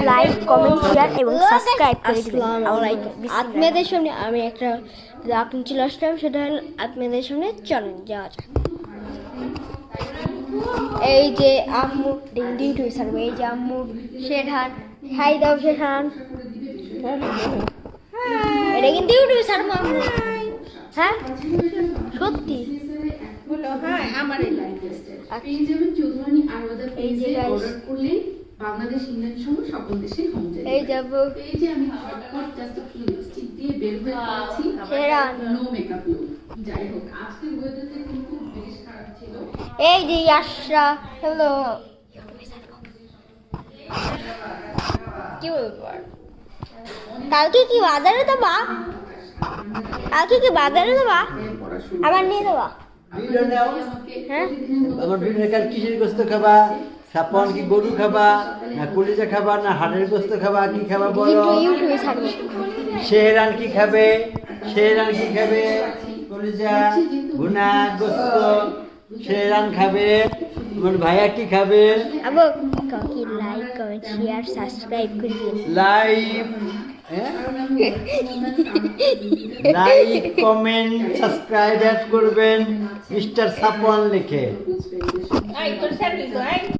Like comment share এবং subscribe করে দিবেন। আপনাদের সামনে আমি একটা আপনি চলে আসলাম, সেটা হল আপনাদের সামনে চলেন যাওয়া যাক। এই যে আম্মু ডিউটি সারবে, এই যে আম্মু শেরহান, হাই দাও শেরহান, এটা কিন্তু ইউটিউবে ছাড়বো আম্মু। হ্যাঁ সত্যি বলো হ্যাঁ আমার এই লাইভ টেস্টে এই যেমন চৌধুরানী আরওয়াদা পেজে অর্ডার করলে বাংলাদেশ ইংল্যান্ড সহ সকল দেশে হোম ডেলিভারি। এই যাবো এই যে আমি শর্টকাট জাস্ট একটু লিপস্টিক দিয়ে বের হয়ে পড়েছি, শেরহান। No makeup look. যাই হোক আজকের ওয়েদারটা কিন্তু বেশ খারাপ ছিল। এই যে আশরা, হ্যালো, কি বলবো আর? কালকে কি বাজারে দেবা? কালকে কি বাজারে দেবা? আবার নিয়ে দেবা? ভিডিও নাও। হ্যাঁ আমার ভিডিও কাল কিসের গোস্ত খাবা? সাপন কি গরু খাবা না কলিজা খাবা না হাড়ের গোস্ত খাবা, কি খাবা বলো? ইউটিউবে ছাড়বো। শেহরান কি খাবে? শেহরান কি খাবে? কলিজা ভুনা গোস্ত শেহরান খাবে। আমার ভাইয়া কি খাবে? আবার কাকি লাইক কমেন্ট শেয়ার সাবস্ক্রাইব করে দিন। লাইভ লাইক কমেন্ট সাবস্ক্রাইব করবেন মিস্টার সাপন লিখে।